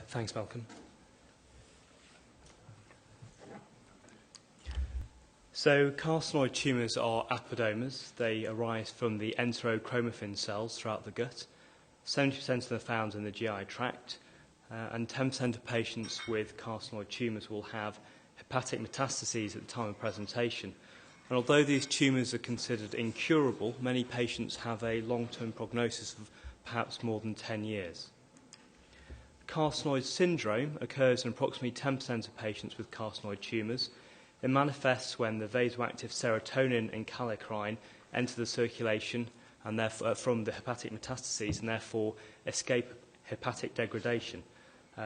Thanks, Malcolm. So carcinoid tumours are apodomas. They arise from the enterochromaffin cells throughout the gut. 70% of them are found in the GI tract, and 10% of patients with carcinoid tumours will have hepatic metastases at the time of presentation. And although these tumours are considered incurable, many patients have a long-term prognosis of perhaps more than 10 years. Carcinoid syndrome occurs in approximately 10% of patients with carcinoid tumours. It manifests when the vasoactive serotonin and kallikrein enter the circulation and therefore, from the hepatic metastases and therefore escape hepatic degradation.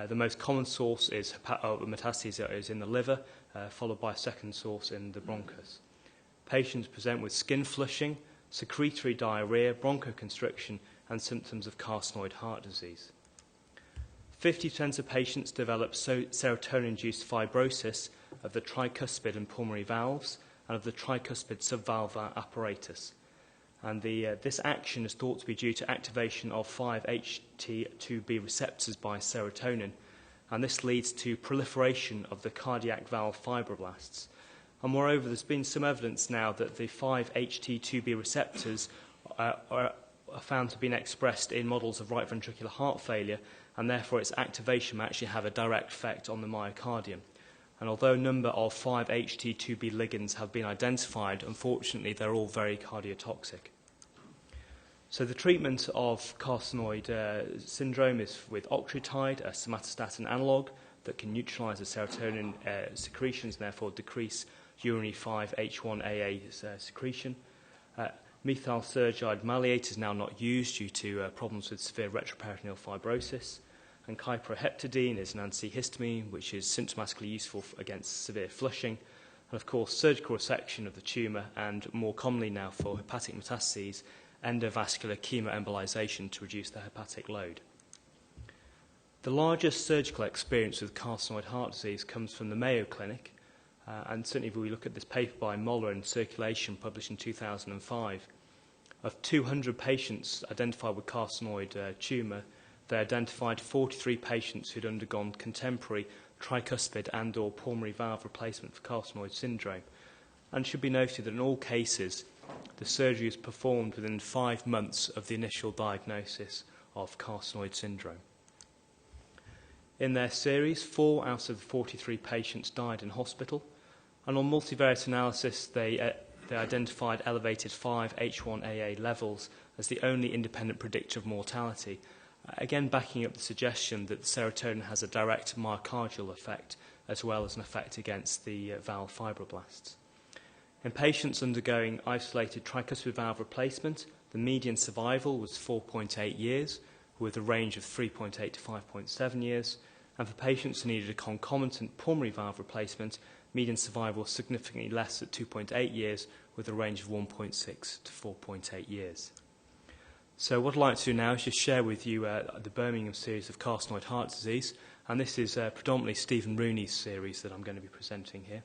The most common source is metastases is in the liver, followed by a second source in the bronchus. Patients present with skin flushing, secretory diarrhea, bronchoconstriction, and symptoms of carcinoid heart disease. 50% of patients develop serotonin-induced fibrosis of the tricuspid and pulmonary valves and of the tricuspid subvalvular apparatus. And this action is thought to be due to activation of 5-HT2B receptors by serotonin, and this leads to proliferation of the cardiac valve fibroblasts. And moreover, there's been some evidence now that the 5-HT2B receptors are found to have been expressed in models of right ventricular heart failure, and therefore its activation may actually have a direct effect on the myocardium. And although a number of 5-HT2B ligands have been identified, unfortunately they're all very cardiotoxic. So the treatment of carcinoid syndrome is with Octreotide, a somatostatin analogue that can neutralise the serotonin secretions and therefore decrease urinary 5-HT1AA secretion. Methylsergide maleate is now not used due to problems with severe retroperitoneal fibrosis. And kyproheptadine is an antihistamine, which is symptomatically useful against severe flushing. And of course, surgical resection of the tumour, and more commonly now for hepatic metastases, endovascular chemoembolization to reduce the hepatic load. The largest surgical experience with carcinoid heart disease comes from the Mayo Clinic, and certainly if we look at this paper by Moller in Circulation published in 2005, of 200 patients identified with carcinoid tumour, they identified 43 patients who'd undergone contemporary tricuspid and or pulmonary valve replacement for carcinoid syndrome. And it should be noted that in all cases, the surgery is performed within 5 months of the initial diagnosis of carcinoid syndrome. In their series, 4 out of the 43 patients died in hospital, and on multivariate analysis, they identified elevated 5-HT1AA levels as the only independent predictor of mortality, again backing up the suggestion that serotonin has a direct myocardial effect as well as an effect against the valve fibroblasts. In patients undergoing isolated tricuspid valve replacement, the median survival was 4.8 years, with a range of 3.8 to 5.7 years, and for patients who needed a concomitant pulmonary valve replacement, median survival was significantly less at 2.8 years, with a range of 1.6 to 4.8 years. So what I'd like to do now is just share with you the Birmingham series of carcinoid heart disease, and this is predominantly Stephen Rooney's series that I'm going to be presenting here.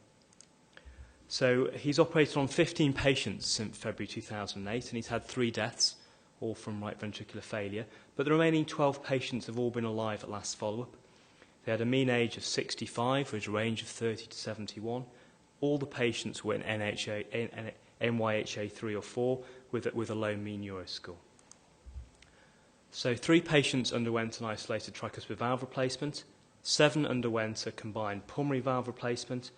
So he's operated on 15 patients since February 2008, and he's had 3 deaths, all from right ventricular failure, but the remaining 12 patients have all been alive at last follow-up. They had a mean age of 65 with a range of 30 to 71. All the patients were in NYHA 3 or 4 with a low mean Euro score. So 3 patients underwent an isolated tricuspid valve replacement, 7 underwent a combined pulmonary valve replacement,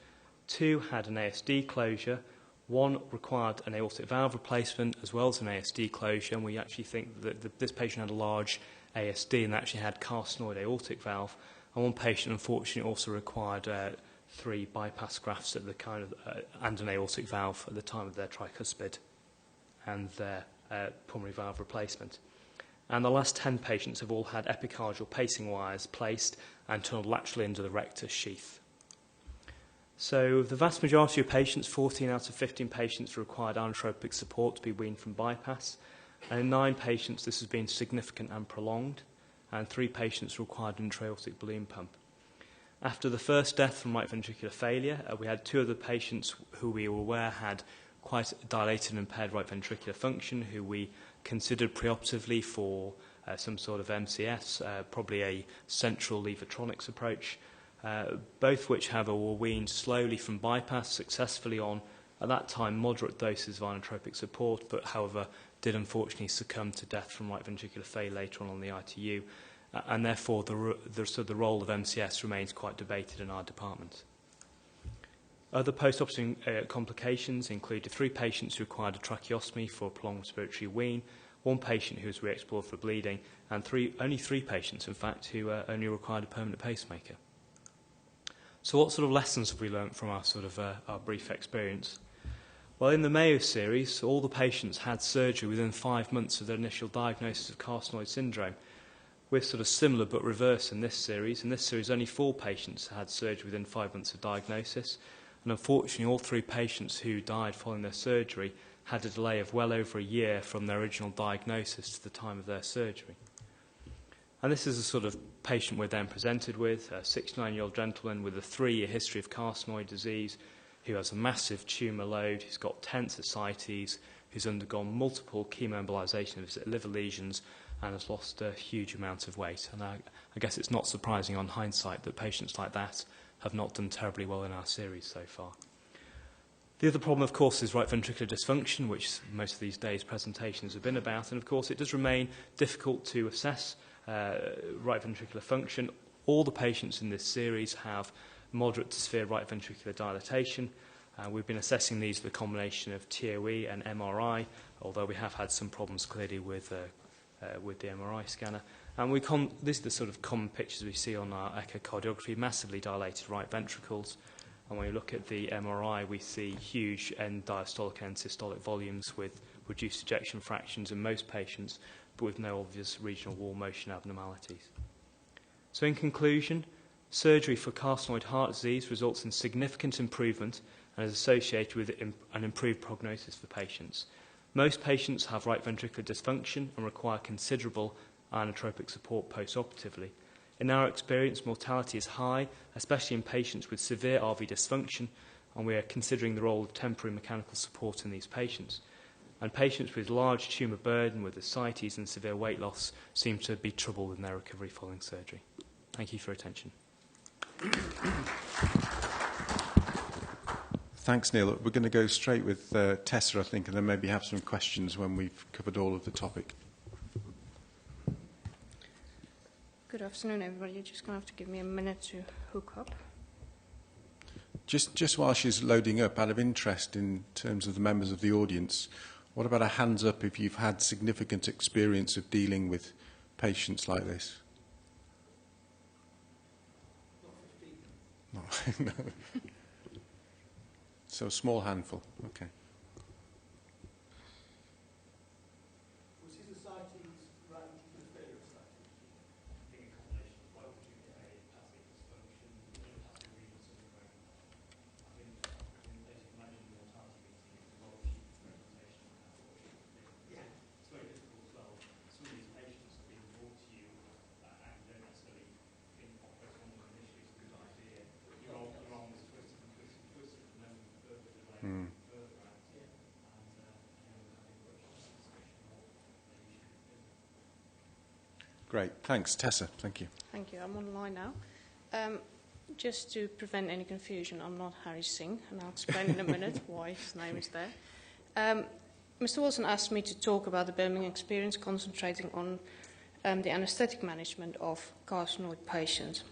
2 had an ASD closure, 1 required an aortic valve replacement as well as an ASD closure, and we actually think that this patient had a large ASD and actually had carcinoid aortic valve, and 1 patient unfortunately also required 3 bypass grafts at the and an aortic valve at the time of their tricuspid and their pulmonary valve replacement. And the last 10 patients have all had epicardial pacing wires placed and tunneled laterally into the rectus sheath. So the vast majority of patients, 14 out of 15 patients, required inotropic support to be weaned from bypass. And in 9 patients, this has been significant and prolonged. And 3 patients required an intra-aortic balloon pump. After the first death from right ventricular failure, we had 2 other patients who we were aware had quite dilated and impaired right ventricular function, who we considered preoperatively for some sort of MCS, probably a central levotronics approach, both which, however, were weaned slowly from bypass successfully on, at that time, moderate doses of inotropic support, but, however, did unfortunately succumb to death from right ventricular failure later on the ITU, and therefore the role of MCS remains quite debated in our department. Other post-operative complications included 3 patients who required a tracheostomy for a prolonged respiratory wean, 1 patient who was re-explored for bleeding, and only 3 patients, in fact, who only required a permanent pacemaker. So what sort of lessons have we learnt from our brief experience? Well, in the Mayo series, all the patients had surgery within 5 months of their initial diagnosis of carcinoid syndrome. We're sort of similar but reverse in this series. In this series, only 4 patients had surgery within 5 months of diagnosis. And unfortunately, all 3 patients who died following their surgery had a delay of well over a year from their original diagnosis to the time of their surgery. And this is the sort of patient we're then presented with, a 69-year-old gentleman with a 3-year history of carcinoid disease, who has a massive tumour load, who's got tense ascites, who's undergone multiple chemoembolization of his liver lesions, and has lost a huge amount of weight. And I guess it's not surprising on hindsight that patients like that have not done terribly well in our series so far. The other problem, of course, is right ventricular dysfunction, which most of these days' presentations have been about. And, of course, it does remain difficult to assess right ventricular function. All the patients in this series have moderate to severe right ventricular dilatation. We've been assessing these with a combination of TOE and MRI, although we have had some problems clearly with the MRI scanner. And these are the sort of common pictures we see on our echocardiography, massively dilated right ventricles. And when we look at the MRI, we see huge end diastolic and systolic volumes with reduced ejection fractions in most patients, but with no obvious regional wall motion abnormalities. So in conclusion, surgery for carcinoid heart disease results in significant improvement and is associated with an improved prognosis for patients. Most patients have right ventricular dysfunction and require considerable inotropic support post-operatively. In our experience, mortality is high, especially in patients with severe RV dysfunction, and we are considering the role of temporary mechanical support in these patients. And patients with large tumour burden, with ascites and severe weight loss, seem to be troubled in their recovery following surgery. Thank you for your attention. Thanks, Neil. We're going to go straight with Tessa, I think, and then maybe have some questions when we've covered all of the topic. Good afternoon, everybody. You're just going to have to give me a minute to hook up. Just while she's loading up, out of interest in terms of the members of the audience, what about a hands up if you've had significant experience of dealing with patients like this? Not 15. No. So a small handful. Okay. Was his ascites right ventricular failure ascites? I think a combination of right ventricular hepatic dysfunction, idiopathic renal syndrome. I think as you imagine, the mortality meeting is a lot of presentation. Yeah. It's very difficult as well. Some of these patients have been brought to you and you don't necessarily think operating on them initially is a good idea. Your arm is twisted and twisted and twisted, and then further delay, further out. Yeah. Great. Thanks. Tessa, thank you. Thank you. I'm online now. Just to prevent any confusion, I'm not Harry Singh, and I'll explain in a minute why his name is there. Mr. Wilson asked me to talk about the Birmingham experience, concentrating on the anaesthetic management of carcinoid patients.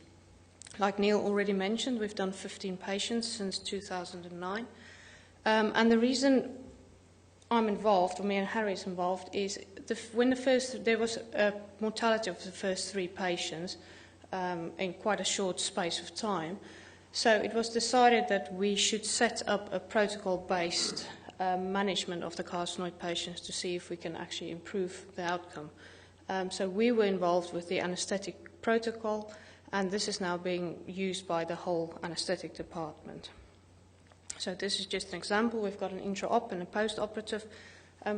Like Neil already mentioned, we've done 15 patients since 2009. And the reason I'm involved, or me and Harry is involved, is when there was a mortality of the first 3 patients in quite a short space of time. So it was decided that we should set up a protocol-based management of the carcinoid patients to see if we can actually improve the outcome. So we were involved with the anaesthetic protocol, and this is now being used by the whole anaesthetic department. So this is just an example. We've got an intra-op and a post-operative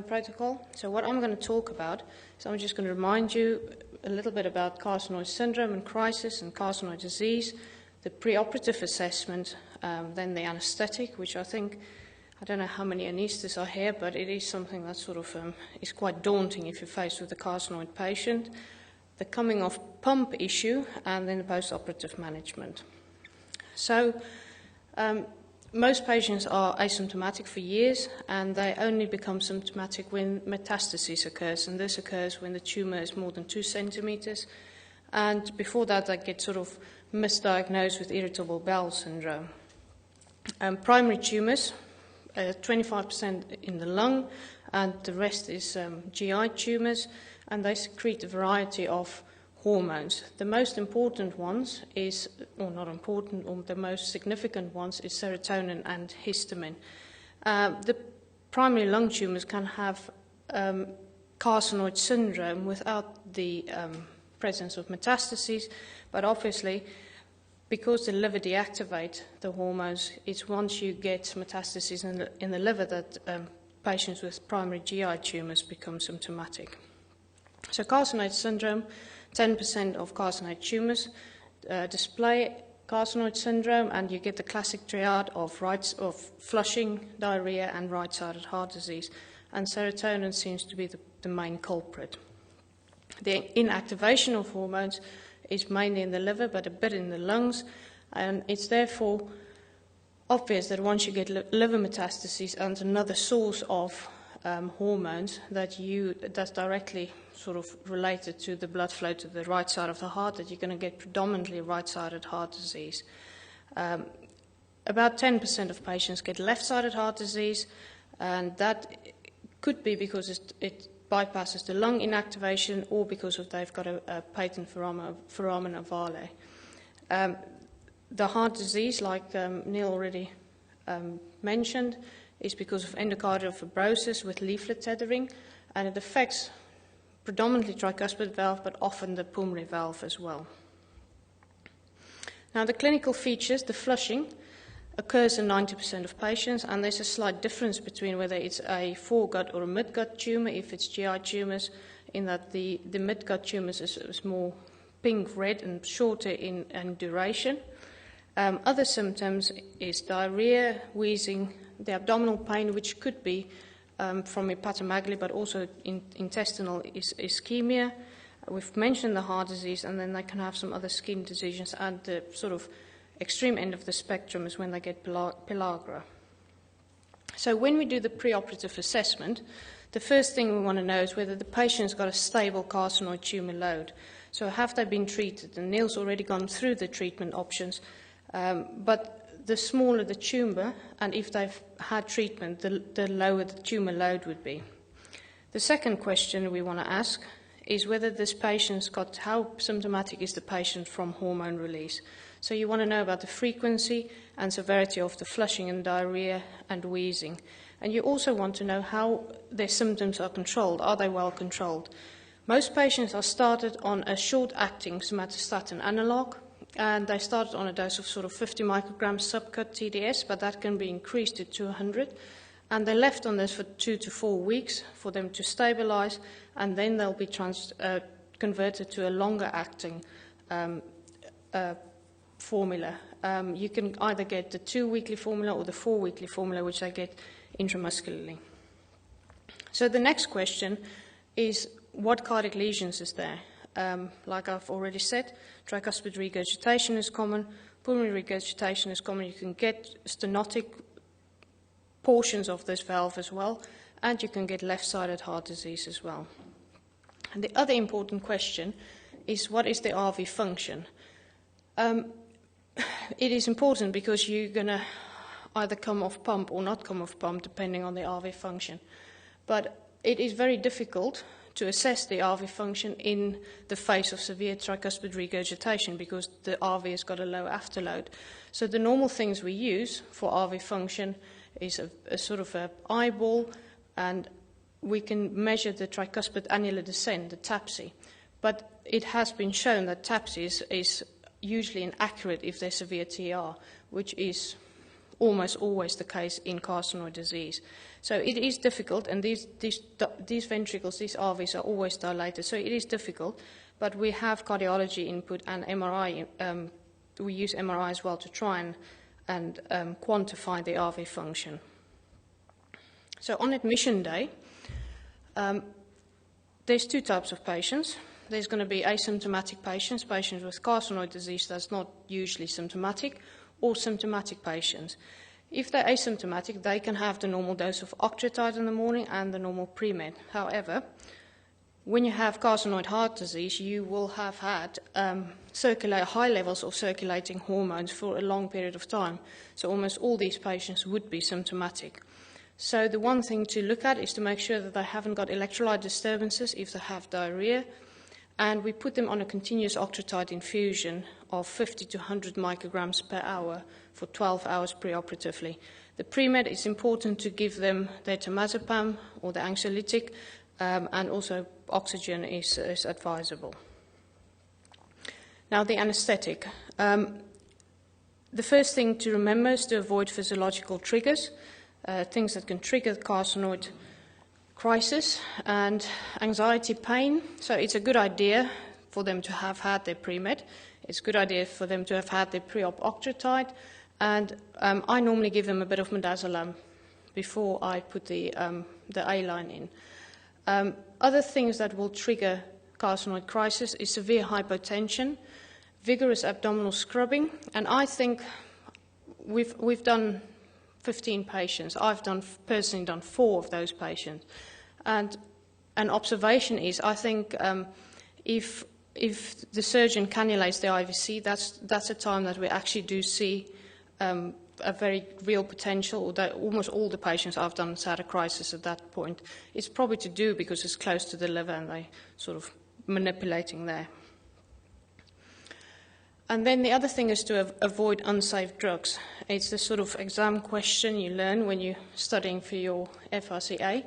protocol. So what I'm going to talk about is I'm just going to remind you a little bit about carcinoid syndrome and crisis and carcinoid disease, the preoperative assessment, then the anaesthetic, which I think I don't know how many anaesthetists are here, but it is something that sort of is quite daunting if you're faced with a carcinoid patient. The coming off pump issue, and then the post-operative management. So most patients are asymptomatic for years, and they only become symptomatic when metastasis occurs, and this occurs when the tumour is more than 2 centimetres, and before that they get sort of misdiagnosed with irritable bowel syndrome. Primary tumours, 25% in the lung, and the rest is GI tumours, and they secrete a variety of hormones. The most important ones is, or not important, or the most significant ones is serotonin and histamine. The primary lung tumours can have carcinoid syndrome without the presence of metastases, but obviously, because the liver deactivates the hormones, it's once you get metastases in the liver that patients with primary GI tumours become symptomatic. So carcinoid syndrome, 10% of carcinoid tumours display carcinoid syndrome, and you get the classic triad of flushing, diarrhea, and right-sided heart disease. And serotonin seems to be the main culprit. The inactivation of hormones is mainly in the liver, but a bit in the lungs, and it's therefore obvious that once you get liver metastases and another source of hormones that's directly sort of related to the blood flow to the right side of the heart, that you're going to get predominantly right-sided heart disease. About 10% of patients get left-sided heart disease, and that could be because it bypasses the lung inactivation, or because they've got a patent foramen ovale. The heart disease, like Neil already mentioned, is because of endocardial fibrosis with leaflet tethering, and it affects predominantly tricuspid valve, but often the pulmonary valve as well. Now, the clinical features, the flushing, occurs in 90% of patients, and there's a slight difference between whether it's a foregut or a midgut tumour, if it's GI tumours, in that the midgut tumours is more pink-red and shorter in duration. Other symptoms is diarrhea, wheezing, the abdominal pain, which could be from hepatomegaly, but also intestinal ischemia. We've mentioned the heart disease, and then they can have some other skin diseases, and the sort of extreme end of the spectrum is when they get pellagra. So when we do the preoperative assessment, the first thing we want to know is whether the patient's got a stable carcinoid tumour load. So have they been treated? And Neil's already gone through the treatment options, but the smaller the tumour, and if they've had treatment, the lower the tumour load would be. The second question we want to ask is whether this patient's got, how symptomatic is the patient from hormone release. So you want to know about the frequency and severity of the flushing and diarrhea and wheezing. And you also want to know how their symptoms are controlled. Are they well controlled? Most patients are started on a short-acting somatostatin analog, and they started on a dose of sort of 50 micrograms subcut TDS, but that can be increased to 200. And they're left on this for 2 to 4 weeks for them to stabilize, and then they'll be converted to a longer-acting formula. You can either get the 2-weekly formula or the 4-weekly formula, which they get intramuscularly. So the next question is, what cardiac lesions is there? Like I've already said, tricuspid regurgitation is common, pulmonary regurgitation is common. You can get stenotic portions of this valve as well, and you can get left-sided heart disease as well. And the other important question is, what is the RV function? It is important because you're going to either come off pump or not come off pump, depending on the RV function. But it is very difficult to assess the RV function in the face of severe tricuspid regurgitation because the RV has got a low afterload. So the normal things we use for RV function is a sort of an eyeball, and we can measure the tricuspid annular descent, the TAPSE. But it has been shown that TAPSE is usually inaccurate if there's severe TR, which is almost always the case in carcinoid disease. So it is difficult, and these ventricles, these RVs, are always dilated, so it is difficult, but we have cardiology input and MRI. We use MRI as well to try and quantify the RV function. So on admission day, there's two types of patients. There's going to be asymptomatic patients, patients with carcinoid disease that's not usually symptomatic, or symptomatic patients. If they're asymptomatic, they can have the normal dose of octreotide in the morning and the normal pre-med. However, when you have carcinoid heart disease, you will have had high levels of circulating hormones for a long period of time. So almost all these patients would be symptomatic. So the one thing to look at is to make sure that they haven't got electrolyte disturbances if they have diarrhea. And we put them on a continuous octreotide infusion of 50 to 100 micrograms per hour for 12 hours preoperatively. The pre-med is important to give them their temazepam or the anxiolytic, and also oxygen is advisable. Now, the anaesthetic. The first thing to remember is to avoid physiological triggers, things that can trigger carcinoid crisis and anxiety, pain. So it's a good idea for them to have had their pre-med. It's a good idea for them to have had their pre-op octreotide. And I normally give them a bit of midazolam before I put the A-line in. Other things that will trigger carcinoid crisis is severe hypotension, vigorous abdominal scrubbing, and I think we've done 15 patients. I've personally done 4 of those patients. And an observation is, I think if the surgeon cannulates the IVC, that's a time that we actually do see a very real potential, or that almost all the patients I've done has had a crisis at that point. It's probably to do because it's close to the liver and they sort of manipulating there. And then the other thing is to avoid unsafe drugs. It's the sort of exam question you learn when you're studying for your FRCA.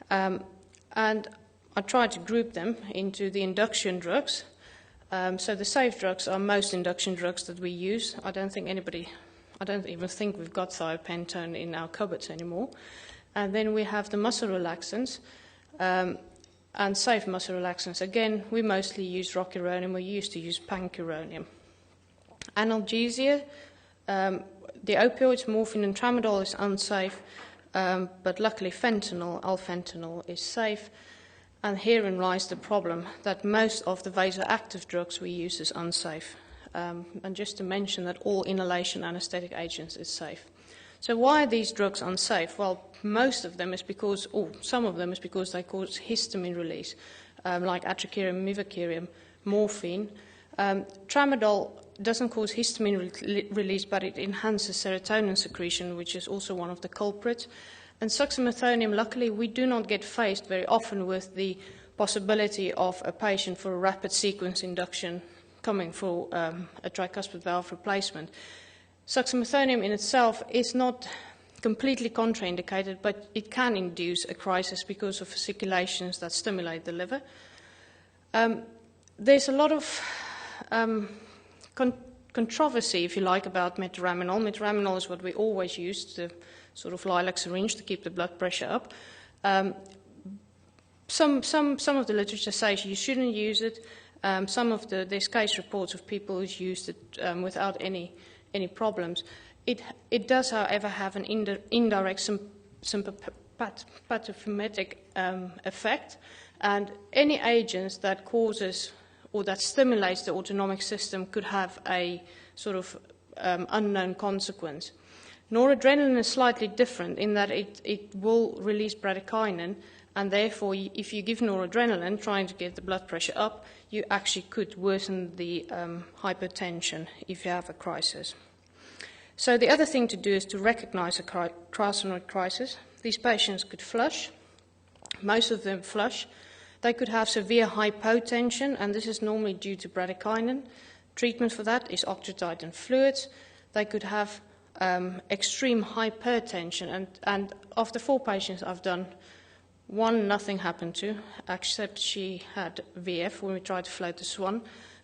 And I tried to group them into the induction drugs. So the safe drugs are most induction drugs that we use. I don't even think we've got thiopentone in our cupboards anymore. And then we have the muscle relaxants and safe muscle relaxants. Again, we mostly use rocuronium. We used to use pancuronium. Analgesia, the opioids, morphine and tramadol is unsafe, but luckily alfentanil is safe. And herein lies the problem, that most of the vasoactive drugs we use is unsafe. And just to mention that all inhalation anesthetic agents is safe. So why are these drugs unsafe? Well, most of them is because, or some of them is because they cause histamine release, like atracurium, mivacurium, morphine. Tramadol doesn't cause histamine release, but it enhances serotonin secretion, which is also one of the culprits. And suxamethonium, luckily, we do not get faced very often with the possibility of a patient for a rapid sequence induction coming for a tricuspid valve replacement. Suxamethonium in itself is not completely contraindicated, but it can induce a crisis because of fasciculations that stimulate the liver. There's a lot of controversy, if you like, about metaraminol. Metaraminol is what we always use, the sort of lilac syringe to keep the blood pressure up. Some of the literature says you shouldn't use it. There's case reports of people who's used it without any problems. It does, however, have an indirect sympathopathomimetic effect, and any agents that causes or that stimulates the autonomic system could have a sort of unknown consequence. Noradrenaline is slightly different in that it will release bradykinin, and therefore, if you give noradrenaline, trying to get the blood pressure up, you actually could worsen the hypertension if you have a crisis. So the other thing to do is to recognize a carcinoid crisis. These patients could flush. Most of them flush. They could have severe hypotension, and this is normally due to bradykinin. Treatment for that is octreotide and fluids. They could have extreme hypertension, and of the 4 patients I've done, 1 nothing happened to, except she had VF when we tried to float the swan.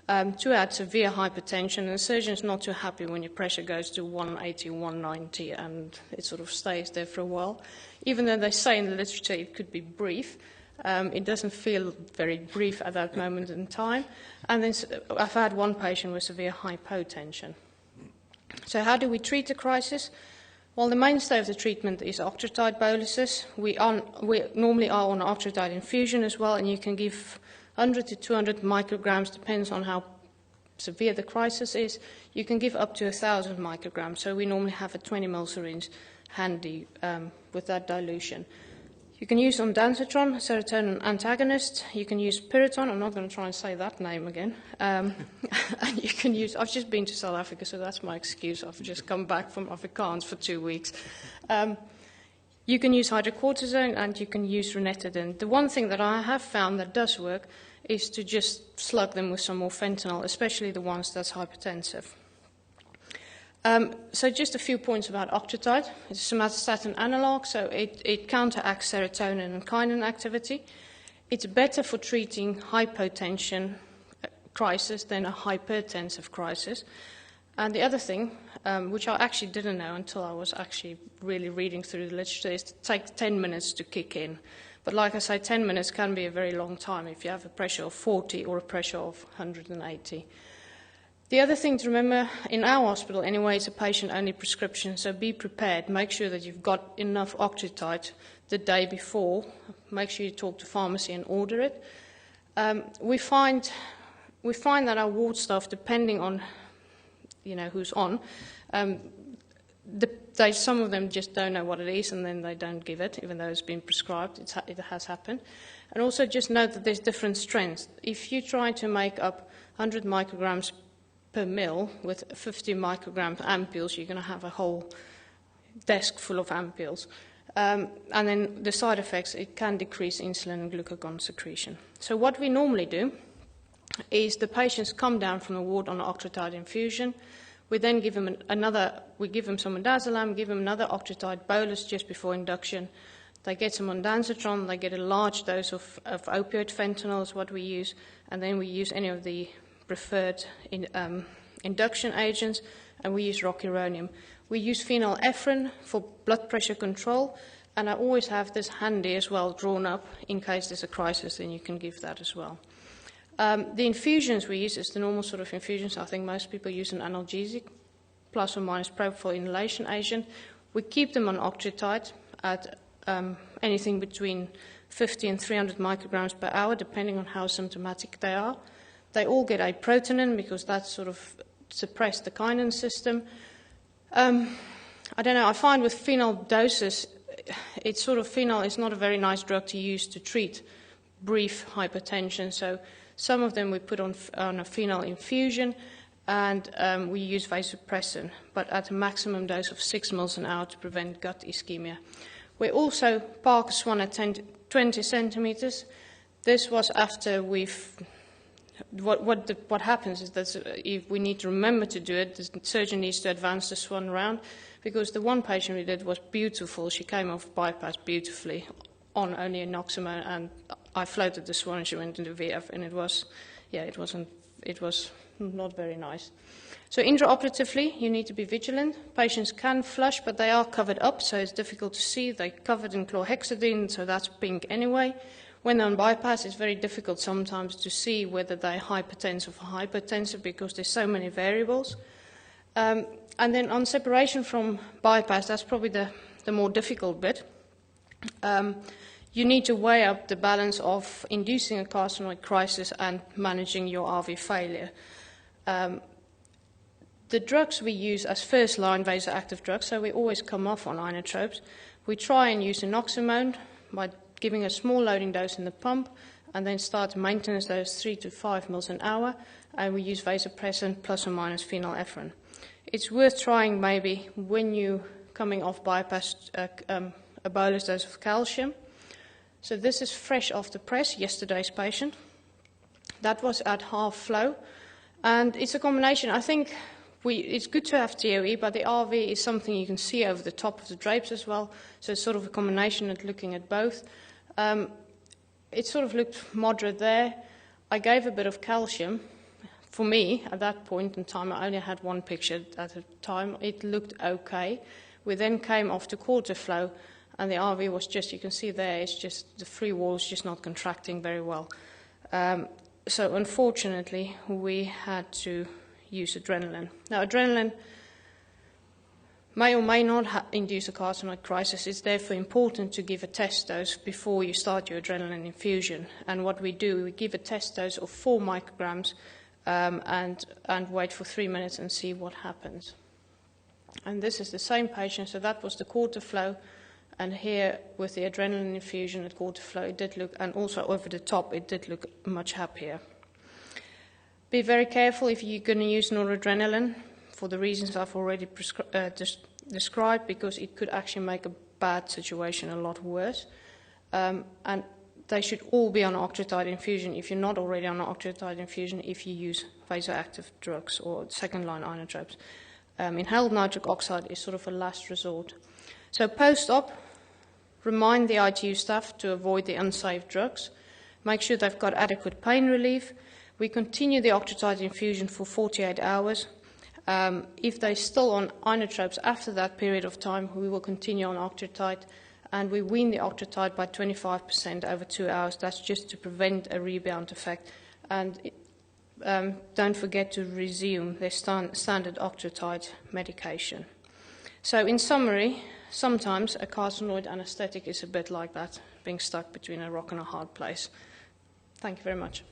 2 had severe hypertension, and the surgeon's not too happy when your pressure goes to 180, 190, and it sort of stays there for a while. Even though they say in the literature it could be brief, it doesn't feel very brief at that moment in time. And then I've had 1 patient with severe hypotension. So how do we treat the crisis? Well, the mainstay of the treatment is octreotide boluses. We normally are on octreotide infusion as well, and you can give 100 to 200 micrograms, depends on how severe the crisis is. You can give up to 1,000 micrograms, so we normally have a 20 ml syringe handy with that dilution. You can use ondansetron, serotonin antagonist. You can use Piriton. I'm not going to try and say that name again. And you can use, I've just been to South Africa, so that's my excuse. I've just come back from Afrikaans for 2 weeks. You can use hydrocortisone and you can use ranitidine. The one thing that I have found that does work is to just slug them with some more fentanyl, especially the ones that's hypertensive. So just a few points about octreotide. It's a somatostatin analog, so it counteracts serotonin and kinin activity. It's better for treating hypotension crisis than a hypertensive crisis. And the other thing, which I actually didn't know until I was actually really reading through the literature, is it takes 10 minutes to kick in. But like I say, 10 minutes can be a very long time if you have a pressure of 40 or a pressure of 180. The other thing to remember, in our hospital anyway, it's a patient-only prescription, so be prepared. Make sure that you've got enough octreotide the day before. Make sure you talk to pharmacy and order it. We find that our ward staff, depending on who's on, some of them just don't know what it is and then they don't give it, even though it's been prescribed. It has happened. And also just note that there's different strengths. If you try to make up 100 micrograms per mil with 50 microgram ampules, you're going to have a whole desk full of ampules. And then the side effects, it can decrease insulin and glucagon secretion. So what we normally do is the patients come down from the ward on an octreotide infusion. We then give them we give them some midazolam, give them another octreotide bolus just before induction. They get some ondansetron, they get a large dose of opioid fentanyl is what we use, and then we use any of the preferred induction agents, and we use rocuronium. We use phenylephrine for blood pressure control, and I always have this handy as well, drawn up, in case there's a crisis, then you can give that as well. The infusions we use is the normal sort of infusions. I think most people use an analgesic, plus or minus propofol inhalation agent. We keep them on octreotide at anything between 50 and 300 micrograms per hour, depending on how symptomatic they are. They all get aprotonin because that sort of suppressed the kinin system. I don't know, I find with phenol doses, phenol is not a very nice drug to use to treat brief hypertension. So some of them we put on a phenol infusion, and we use vasopressin, but at a maximum dose of 6 ml an hour to prevent gut ischemia. We also Parker one at 20 centimeters. This was after we've... What happens is that if we need to remember to do it, the surgeon needs to advance the swan round, because the one patient we did was beautiful. She came off bypass beautifully on only enoxamer, and I floated the swan and she went into VF, and it was not very nice. So intraoperatively, you need to be vigilant. Patients can flush, but they are covered up, so it's difficult to see. They're covered in chlorhexidine, so that's pink anyway. When they're on bypass, it's very difficult sometimes to see whether they're hypertensive or hypertensive because there's so many variables. And then on separation from bypass, that's probably the more difficult bit. You need to weigh up the balance of inducing a carcinoid crisis and managing your RV failure. The drugs we use as first-line vasoactive drugs, so we always come off on inotropes. We try and use enoxamone by giving a small loading dose in the pump, and then start a maintenance dose 3 to 5 ml an hour, and we use vasopressin plus or minus phenylephrine. It's worth trying maybe when you're coming off bypass a bolus dose of calcium. So this is fresh off the press, yesterday's patient. That was at half flow, and it's a combination. I think it's good to have TOE, but the RV is something you can see over the top of the drapes as well, so it's sort of a combination of looking at both. It sort of looked moderate there. I gave a bit of calcium. For me, at that point in time, I only had one picture at a time. It looked okay. We then came off to quarter flow, and the RV was just, you can see there, it's just the free wall is just not contracting very well. So unfortunately, we had to use adrenaline. Now, adrenaline may or may not induce a carcinoid crisis. It's therefore important to give a test dose before you start your adrenaline infusion. And what we do, we give a test dose of 4 micrograms and wait for 3 minutes and see what happens. And this is the same patient, so that was the quarter flow. And here, with the adrenaline infusion at quarter flow, it did look, and also over the top, it did look much happier. Be very careful if you're going to use noradrenaline for the reasons I've already described, because it could actually make a bad situation a lot worse. And they should all be on octreotide infusion if you're not already on octreotide infusion, if you use vasoactive drugs or second-line inotropes. Inhaled nitric oxide is sort of a last resort. So post-op, remind the ITU staff to avoid the unsafe drugs. Make sure they've got adequate pain relief. We continue the octreotide infusion for 48 hours. If they're still on inotropes after that period of time, we will continue on octreotide, and we wean the octreotide by 25% over 2 hours. That's just to prevent a rebound effect. And don't forget to resume their standard octreotide medication. So in summary, sometimes a carcinoid anaesthetic is a bit like that, being stuck between a rock and a hard place. Thank you very much.